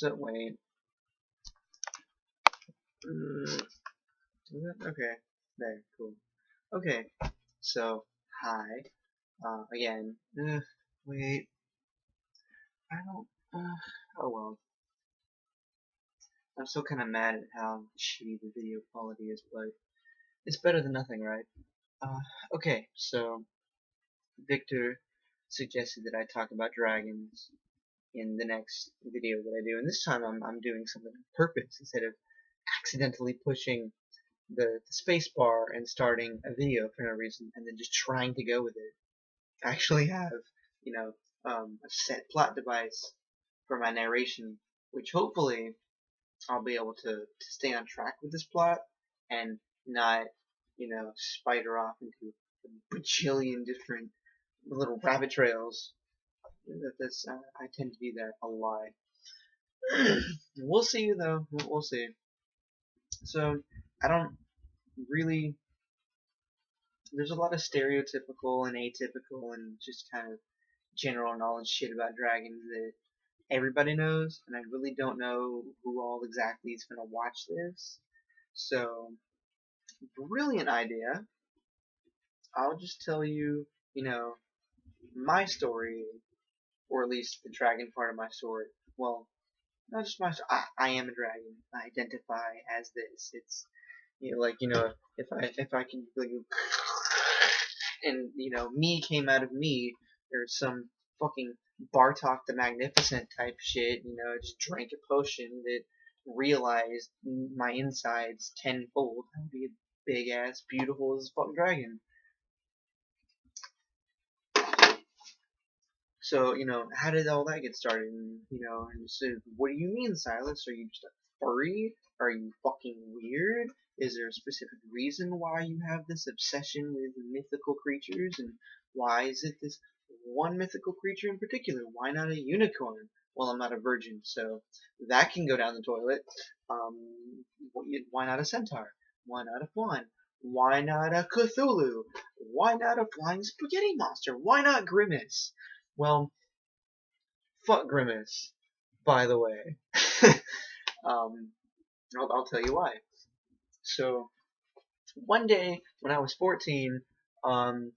So wait. Is that okay? There, cool. Okay. So hi. Again. Wait. I don't. Oh well. I'm still kind of mad at how shitty the video quality is, but it's better than nothing, right? Uh, okay. So Victor suggested that I talk about dragons in the next video that I do, and this time I'm doing something on purpose instead of accidentally pushing the space bar and starting a video for no reason and then just trying to go with it. I actually have, you know, a set plot device for my narration, which hopefully I'll be able to stay on track with this plot and not, spider off into a bajillion different little rabbit trails. I tend to do that a lot. We'll see though. We'll see. So I don't really. There's a lot of stereotypical and atypical and just kind of general knowledge shit about dragons that everybody knows, and I really don't know who all exactly is gonna watch this. So, brilliant idea. I'll just tell you, my story, or at least the dragon part of my story. Well, not just my. I am a dragon. I identify as this. It's if I can like, and me came out of me, or some fucking Bartok the Magnificent type shit. Just drank a potion that realized my insides tenfold. I'd be a big ass, beautiful as a fucking dragon. So, how did all that get started? And so, what do you mean, Silas? Are you just a furry? Are you fucking weird? Is there a specific reason why you have this obsession with mythical creatures? And why is it this one mythical creature in particular? Why not a unicorn? Well, I'm not a virgin, so that can go down the toilet. Why not a centaur? Why not a fawn? Why not a Cthulhu? Why not a flying spaghetti monster? Why not Grimace? Well, fuck Grimace, by the way. I'll tell you why. So, one day when I was 14, my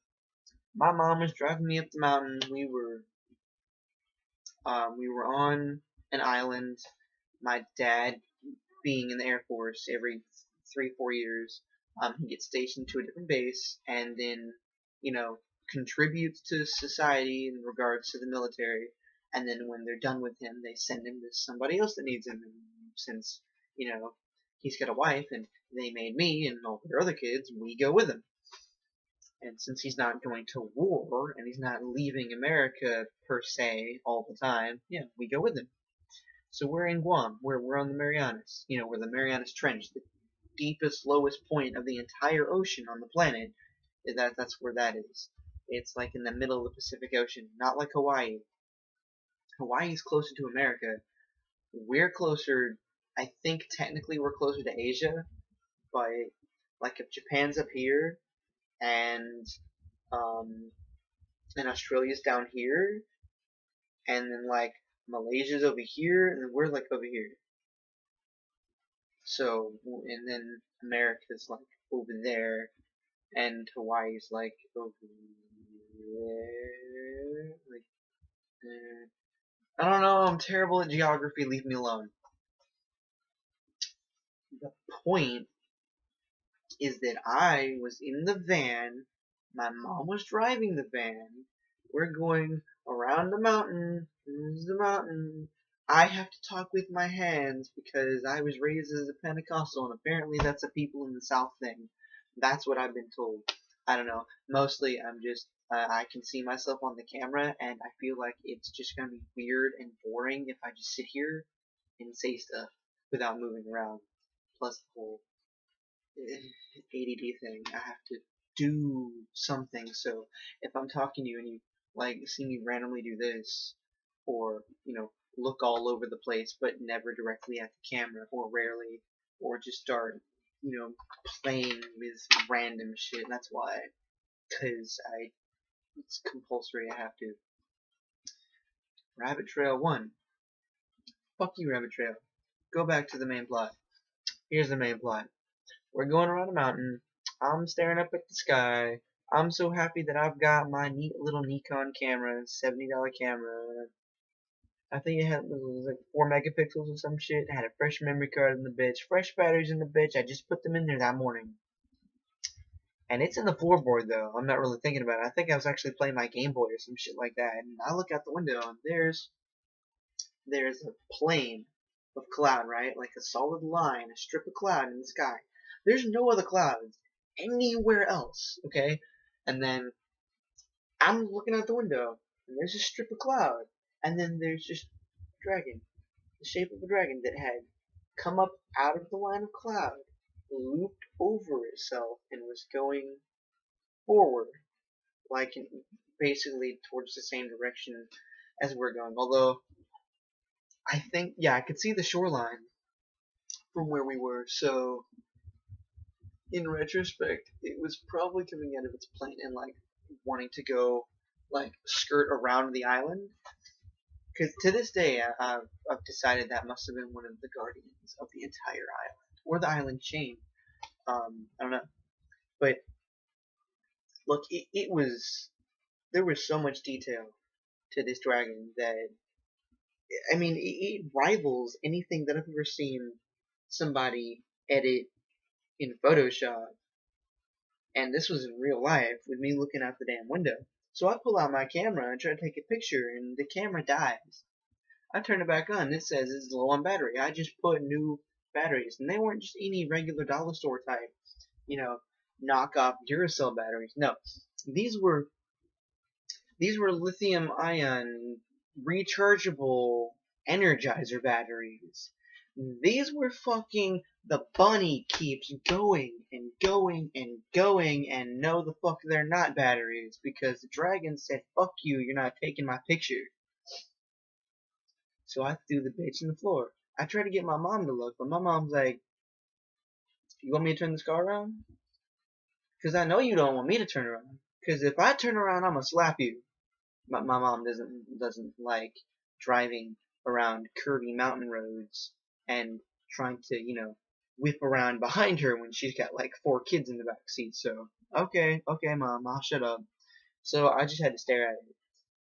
mom was driving me up the mountain. We were on an island. My dad, being in the Air Force every 3-4 years, he gets stationed to a different base, and then, contributes to society in regards to the military. And then when they're done with him, they send him to somebody else that needs him. And since, he's got a wife and they made me and all their other kids, we go with him. And since he's not going to war and he's not leaving America per se all the time, yeah, we go with him. So we're in Guam. We're on the Marianas. We're the Marianas Trench, the deepest, lowest point of the entire ocean on the planet. That's where that is. It's like in the middle of the Pacific Ocean, not like Hawaii. Hawaii's closer to America. We're closer. I think technically we're closer to Asia, but like if Japan's up here and Australia's down here, and then like Malaysia's over here, and then we're like over here. So, and then America's like over there, and Hawaii's like over there, like I don't know. I'm terrible at geography. Leave me alone. The point is that I was in the van. My mom was driving the van. We're going around the mountain. There's the mountain. I have to talk with my hands because I was raised as a Pentecostal, and apparently that's a people in the South thing. That's what I've been told. I don't know. Mostly, I'm just I can see myself on the camera, and I feel like it's just gonna be weird and boring if I just sit here and say stuff without moving around. Plus the whole ADD thing. I have to do something. So if I'm talking to you and you like see me randomly do this, or look all over the place but never directly at the camera, or rarely, or just start playing with random shit. That's why, because it's compulsory. I have to. Rabbit Trail 1. Fuck you, rabbit trail. Go back to the main plot. Here's the main plot. We're going around a mountain. I'm staring up at the sky. I'm so happy that I've got my neat little Nikon camera, $70 camera. I think it was like 4 megapixels or some shit. It had a fresh memory card in the bitch, fresh batteries in the bitch. I just put them in there that morning. And it's in the floorboard though. I'm not really thinking about it. I think I was actually playing my Game Boy or some shit like that. And I look out the window and there's a plane of cloud, right? Like a solid line, a strip of cloud in the sky. There's no other clouds anywhere else, okay? And then I'm looking out the window and there's a strip of cloud. And then there's just a dragon, the shape of a dragon that had come up out of the line of cloud, looped over itself, and was going forward, like basically towards the same direction as we're going. Although I think, yeah, I could see the shoreline from where we were. So in retrospect, it was probably coming out of its plane and like wanting to go like skirt around the island. Because to this day, I've decided that must have been one of the guardians of the entire island or the island chain. I don't know, but look, it was there was so much detail to this dragon that I mean, it rivals anything that I've ever seen somebody edit in Photoshop. And this was in real life with me looking out the damn window. So I pull out my camera and try to take a picture, and the camera dies. I turn it back on. It says it's low on battery. I just put new batteries, and they weren't just any regular dollar store type, you know, knockoff Duracell batteries. No, these were lithium ion rechargeable Energizer batteries. These were fucking the bunny keeps going and going and going, and no, the fuck they're not batteries, because the dragon said, fuck you, you're not taking my picture. So I threw the bitch in the floor. I tried to get my mom to look, but my mom's like, you want me to turn this car around? Because I know you don't want me to turn around. Because if I turn around, I'm gonna slap you. My mom doesn't like driving around curvy mountain roads and trying to, whip around behind her when she's got like 4 kids in the back seat. So, okay, mom, I'll shut up. So I just had to stare at it,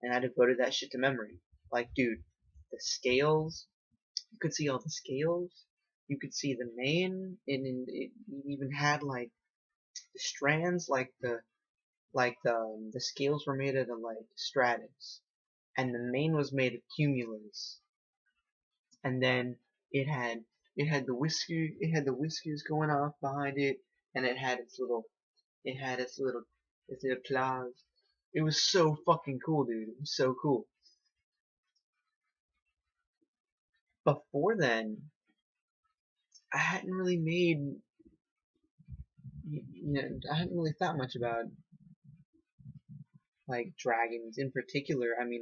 and I devoted that shit to memory. Like, dude, the scales, you could see all the scales. You could see the mane, and it even had like the strands, the scales were made out of like stratus, and the mane was made of cumulus, and then it had the whiskers going off behind it, and its little claws. It was so fucking cool, dude. It was so cool. Before then, I hadn't really I hadn't really thought much about like dragons in particular. I mean,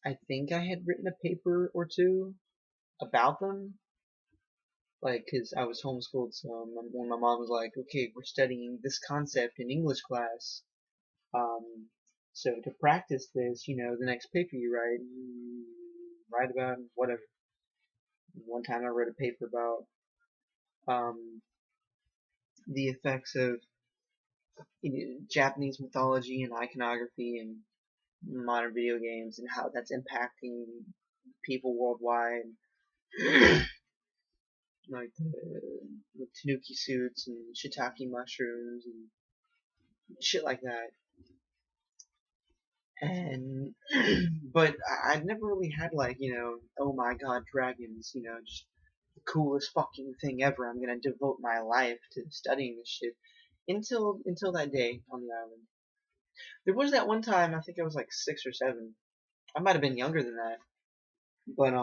I think I had written a paper or two about them, like, cause I was homeschooled, so when my mom was like, okay, we're studying this concept in English class, um, so to practice this, the next paper you write about whatever. One time I wrote a paper about, the effects of Japanese mythology and iconography and modern video games and how that's impacting people worldwide. Like the tanuki suits and shiitake mushrooms and shit like that. And but I'd never really had like, oh my god, dragons, just the coolest fucking thing ever. I'm gonna devote my life to studying this shit until that day on the island. There was that one time, I think I was like 6 or 7. I might have been younger than that, but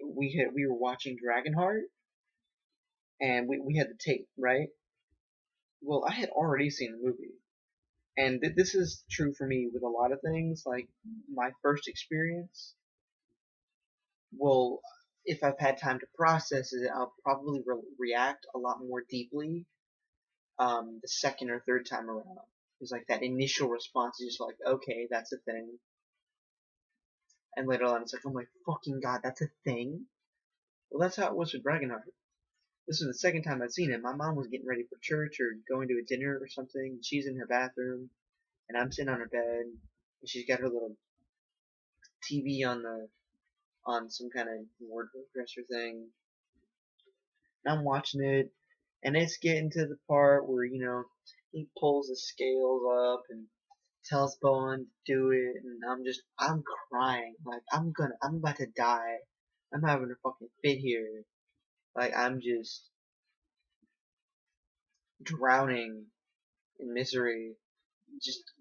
we were watching Dragonheart, and we had the tape, right? Well, I had already seen the movie, and this is true for me with a lot of things. Like my first experience, well, if I've had time to process it, I'll probably react a lot more deeply the second or third time around. It's like that initial response is just like, okay, that's a thing. And later on, it's like, oh my fucking god, that's a thing? Well, that's how it was with Dragonheart. This was the second time I'd seen it. My mom was getting ready for church or going to a dinner or something, and she's in her bathroom, and I'm sitting on her bed, and she's got her little TV on some kind of wardrobe dresser thing. And I'm watching it, and it's getting to the part where, he pulls the scales up and tells Bowen to do it, and I'm crying. Like, I'm about to die. I'm having a fucking fit here. Like, I'm just drowning in misery. Just,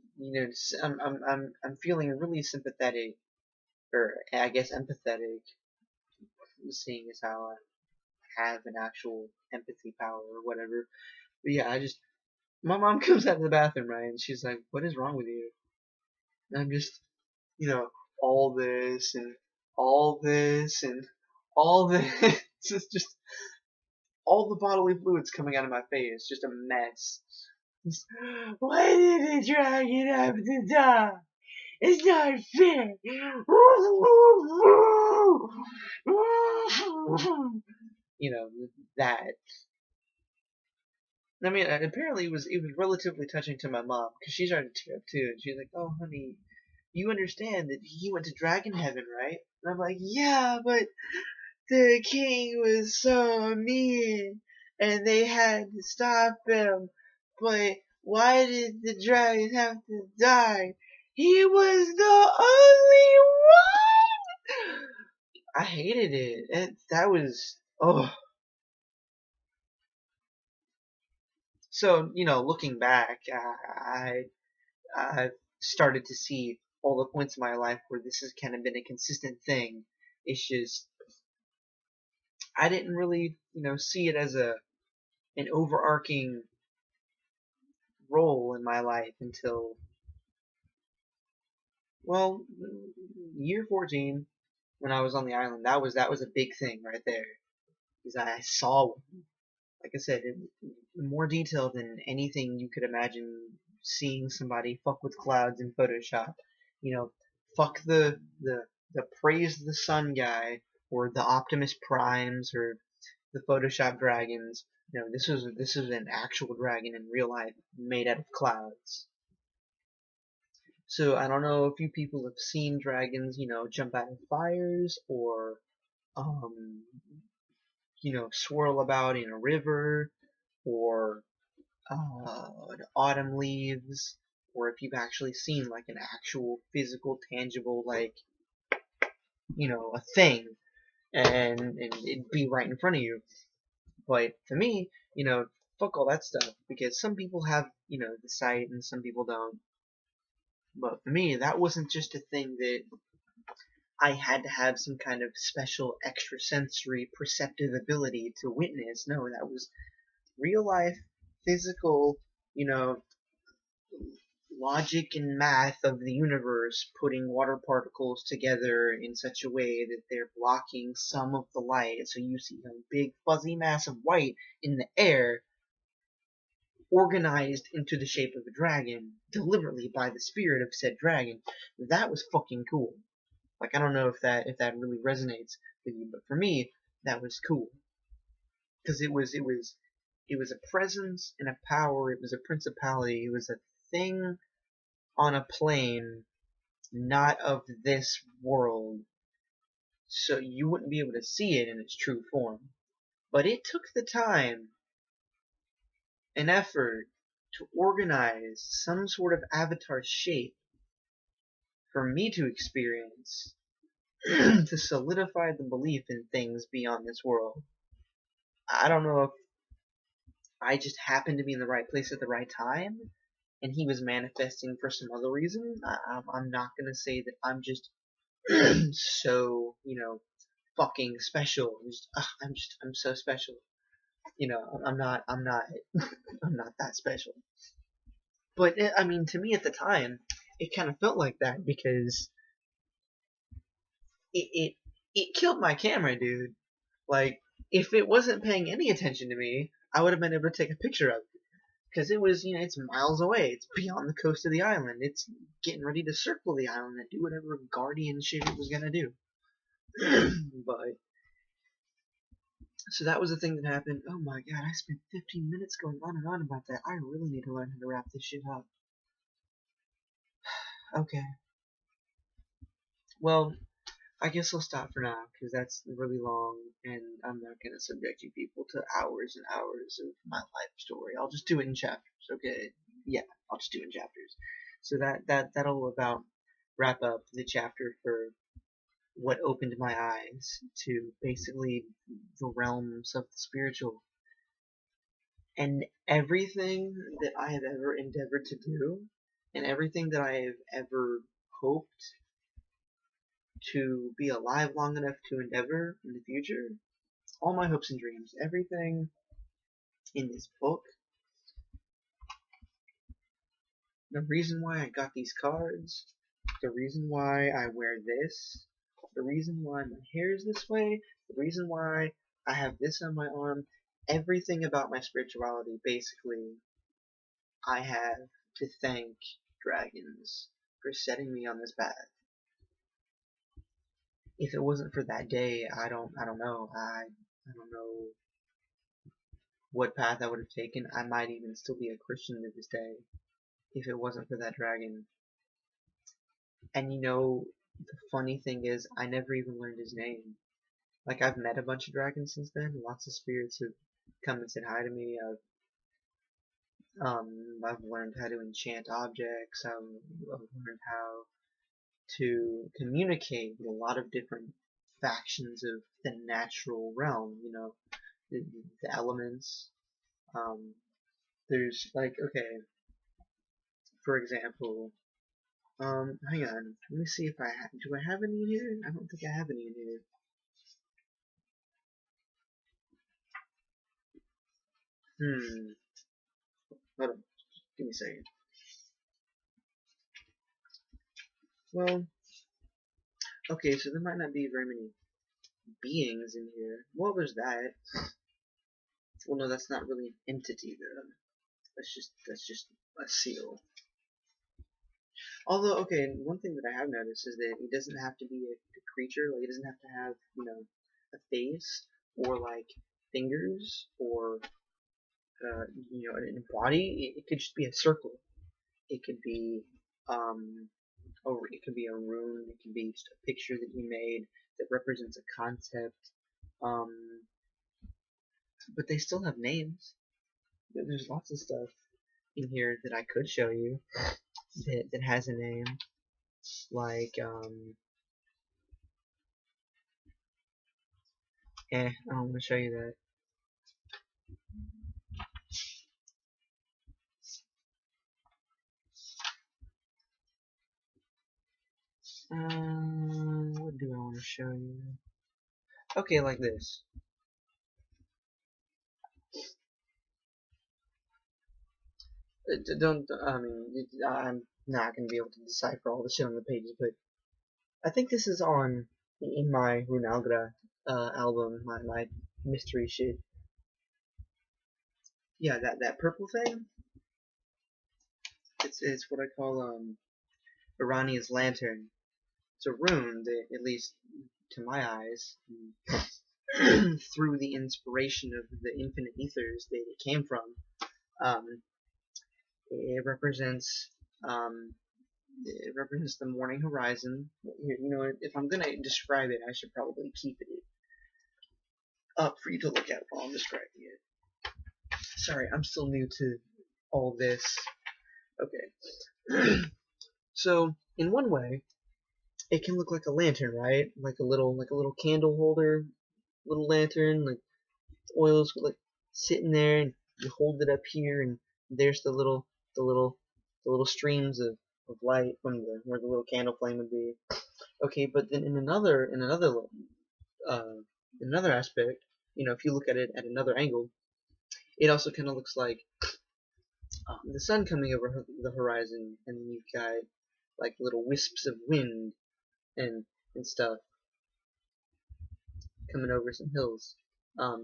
I'm feeling really sympathetic, or I guess empathetic, seeing as how I have an actual empathy power or whatever. But yeah, my mom comes out of the bathroom, right, and she's like, "What is wrong with you?" And I'm just, you know, all this and all this and all this. It's just all the bodily fluids coming out of my face, just a mess. Just, why did the dragon have to die? It's not fair. That. I mean, apparently it was relatively touching to my mom because she started to tear up too, and she's like, "Oh, honey, you understand that he went to Dragon Heaven, right?" And I'm like, "Yeah, but the king was so mean, and they had to stop him. But why did the dragon have to die? He was the only one." I hated it. That was So looking back, I started to see all the points in my life where this has kind of been a consistent thing. It's just I didn't really see it as an overarching role in my life until, well, year 14 when I was on the island. That was a big thing right there, because I saw, like I said, in more detail than anything you could imagine. Seeing somebody fuck with clouds in Photoshop, fuck the praise the sun guy, or the Optimus Primes, or the Photoshop dragons. This was an actual dragon in real life made out of clouds. So I don't know if you people have seen dragons, jump out of fires, or um, swirl about in a river, or autumn leaves, or if you've actually seen like an actual physical, tangible, like a thing, and it'd be right in front of you. But for me, fuck all that stuff, because some people have the sight and some people don't. But for me, that wasn't just a thing that I had to have some kind of special extrasensory perceptive ability to witness. No, that was real life, physical, you know, logic and math of the universe putting water particles together in such a way that they're blocking some of the light. So you see a big fuzzy mass of white in the air organized into the shape of a dragon deliberately by the spirit of said dragon. That was fucking cool. Like, I don't know if that really resonates with you, but for me, that was cool, because it was a presence and a power. It was a principality. It was a thing on a plane not of this world, so you wouldn't be able to see it in its true form. But it took the time and effort to organize some sort of avatar shape for me to experience to solidify the belief in things beyond this world. I don't know if I just happened to be in the right place at the right time, and he was manifesting for some other reason. I'm not gonna say that I'm just so fucking special. I'm so special. I'm not I'm not that special. But I mean, to me at the time, it kind of felt like that, because it killed my camera, dude. Like, if it wasn't paying any attention to me, I would have been able to take a picture of it, because it was, it's miles away. It's beyond the coast of the island. It's getting ready to circle the island and do whatever guardian shit it was gonna do. But so that was the thing that happened. Oh my god, I spent 15 minutes going on and on about that. I really need to learn how to wrap this shit up. Okay. Well, I guess I'll stop for now, because that's really long, and I'm not going to subject you people to hours and hours of my life story. I'll just do it in chapters, okay? Yeah, I'll just do it in chapters. So that'll about wrap up the chapter for what opened my eyes to basically the realms of the spiritual. And everything that I have ever endeavored to do, and everything that I have ever hoped to be alive long enough to endeavor in the future, all my hopes and dreams, everything in this book, the reason why I got these cards, the reason why I wear this, the reason why my hair is this way, the reason why I have this on my arm, everything about my spirituality, basically, I have to thank dragons for setting me on this path. If it wasn't for that day, I don't know. I don't know what path I would have taken. I might even still be a Christian to this day if it wasn't for that dragon. And the funny thing is, I never even learned his name. Like, I've met a bunch of dragons since then. Lots of spirits have come and said hi to me. I've learned how to enchant objects. I've learned how to communicate with a lot of different factions of the natural realm. The elements. There's like, okay, for example, hang on, let me see if do I have any in here? I don't think I have any in here. Hold on, give me a second. Well, okay, so there might not be very many beings in here. Well, there's that. Well, no, that's not really an entity, though. That's just a seal. Although, okay, one thing that I have noticed is that it doesn't have to be a creature. Like, it doesn't have to have, a face or like fingers or a body. It could just be a circle. It could be it could be a rune. It could be just a picture that you made that represents a concept. But they still have names. There's lots of stuff in here that I could show you that has a name. Like I don't want to show you that. What do I want to show you? Okay, like this. I'm not going to be able to decipher all the shit on the pages, but I think this is in my Runalgra album, my mystery shit. Yeah, that purple thing. It's what I call Irania's lantern. It's a rune that, at least to my eyes, through the inspiration of the infinite ethers that it came from, it represents the morning horizon. If I'm gonna describe it, I should probably keep it up for you to look at while I'm describing it. Sorry, I'm still new to all this. Okay. So, in one way, it can look like a lantern, right? Like a little candle holder, little lantern, like oils like sitting there, and you hold it up here, and there's the little streams of light from where the little candle flame would be. Okay, but then in another aspect, if you look at it at another angle, it also kind of looks like the sun coming over the horizon, and then you've got like little wisps of wind and stuff coming over some hills.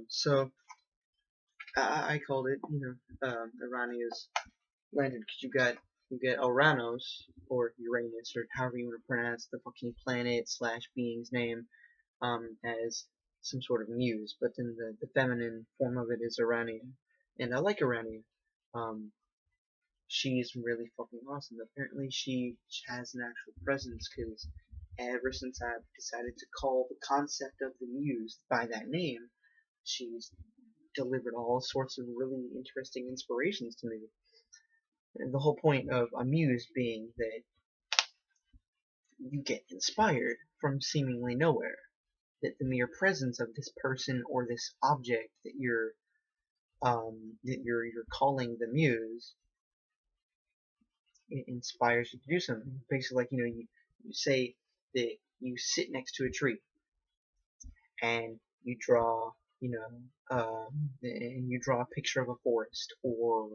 So I called it, Urania's lantern, because you get Uranus or Uranus or however you want to pronounce the fucking planet slash being's name, as some sort of muse, but then the feminine form of it is Urania, and I like Urania. Um, she's really fucking awesome. Apparently, she has an actual presence, because ever since I've decided to call the concept of the muse by that name, she's delivered all sorts of really interesting inspirations to me. And the whole point of a muse being that you get inspired from seemingly nowhere. That the mere presence of this person or this object that you're calling the muse, it inspires you to do something. Basically, like you say that you sit next to a tree and you draw and you draw a picture of a forest or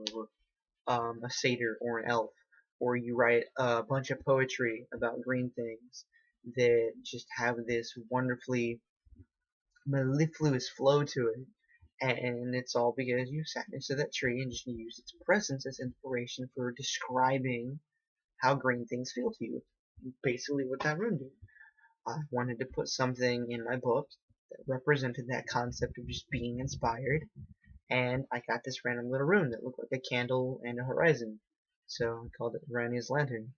a satyr or an elf, or you write a bunch of poetry about green things that just have this wonderfully mellifluous flow to it. And it's all because you sat next to that tree and just used its presence as inspiration for describing how green things feel to you. Basically what that room did. I wanted to put something in my book that represented that concept of just being inspired, and I got this random little room that looked like a candle and a horizon. So I called it Rania's Lantern.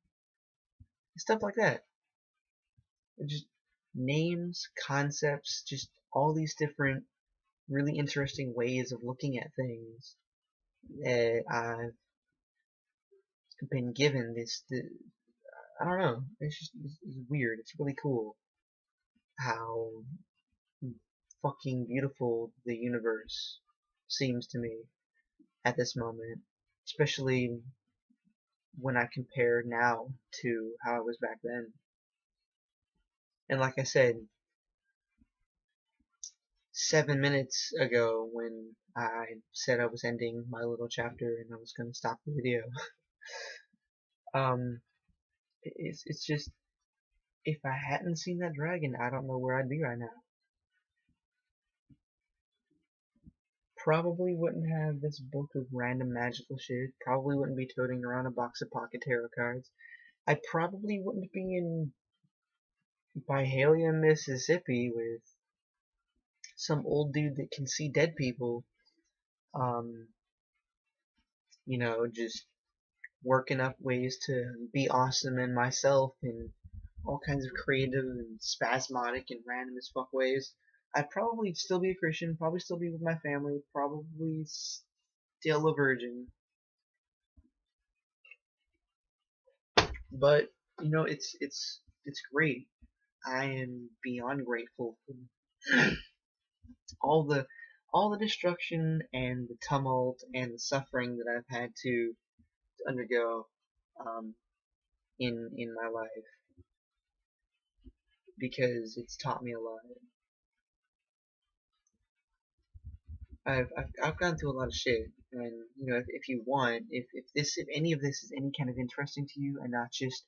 Stuff like that. Just names, concepts, just all these different really interesting ways of looking at things that I've been given. I don't know. It's weird. It's really cool how fucking beautiful the universe seems to me at this moment, especially when I compare now to how I was back then. And like I said, 7 minutes ago when I said I was ending my little chapter and I was going to stop the video, um, it's just, if I hadn't seen that dragon, I don't know where I'd be right now. Probably wouldn't have this book of random magical shit. Probably wouldn't be toting around a box of pocket tarot cards. I probably wouldn't be in Byhalia, Mississippi with some old dude that can see dead people, um, just working up ways to be awesome in myself in all kinds of creative and spasmodic and random as fuck ways. I'd probably still be a Christian, probably still be with my family, probably still a virgin. But it's great. I am beyond grateful for all the all the destruction and the tumult and the suffering that I've had to undergo um, in my life, because it's taught me a lot. I've gone through a lot of shit, and if you want, if any of this is any kind of interesting to you, and not just,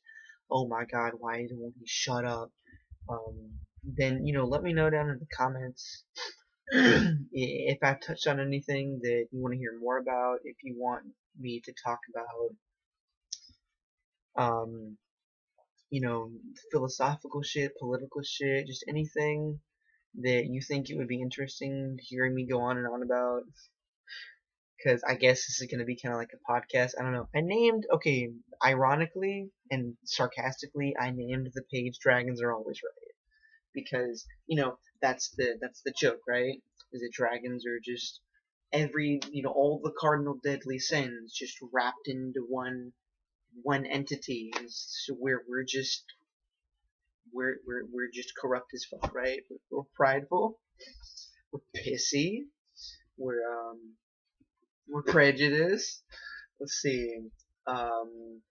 oh my god, why won't he shut up? Then let me know down in the comments if I've touched on anything that you want to hear more about. If you want me to talk about philosophical shit, political shit, just anything that you think it would be interesting hearing me go on and on about. Because I guess this is going to be kind of like a podcast. I don't know. Ironically and sarcastically, I named the page Dragons Are Always Right. Because, that's the joke, right? Is that dragons are just all the cardinal deadly sins just wrapped into one entity. So we're just corrupt as fuck, right? We're prideful, we're pissy, we're prejudiced. Let's see. Um,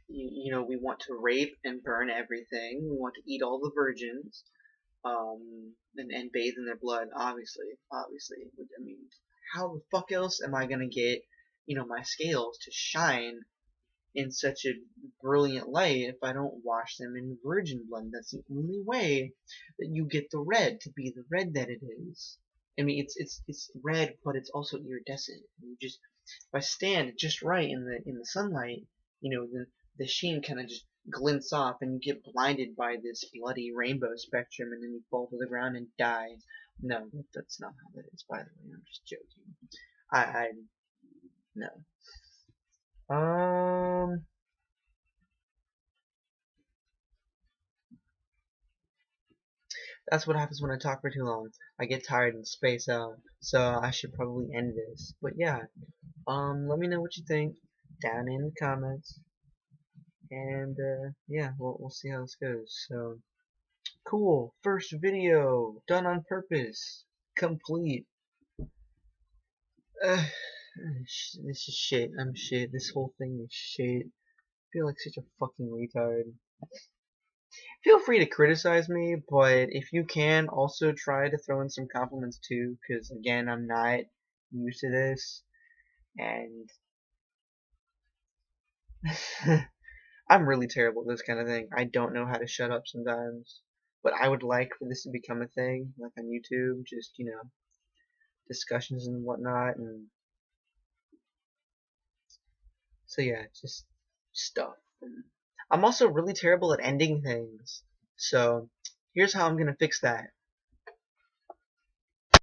we want to rape and burn everything. We want to eat all the virgins, and bathe in their blood. Obviously. I mean, how the fuck else am I gonna get, my scales to shine in such a brilliant light if I don't wash them in virgin blood? That's the only way that you get the red to be the red that it is. I mean, it's red, but it's also iridescent. You just if I stand just right in the sunlight, the sheen kind of just glints off, and you get blinded by this bloody rainbow spectrum, and then you fall to the ground and die. No, that's not how that is. By the way, I'm just joking. I no. Um, that's what happens when I talk for too long. I get tired and space out. So I should probably end this. But yeah, let me know what you think down in the comments, and yeah, we'll see how this goes. So cool, first video done on purpose, complete. Uh, this is shit. I'm shit. This whole thing is shit. I feel like such a fucking retard. Feel free to criticize me, but if you can, also try to throw in some compliments too, because again, I'm not used to this, and I'm really terrible at this kind of thing. I don't know how to shut up sometimes, but I would like for this to become a thing, like on YouTube, just, discussions and whatnot, and so yeah, just stuff. I'm also really terrible at ending things, so here's how I'm gonna fix that.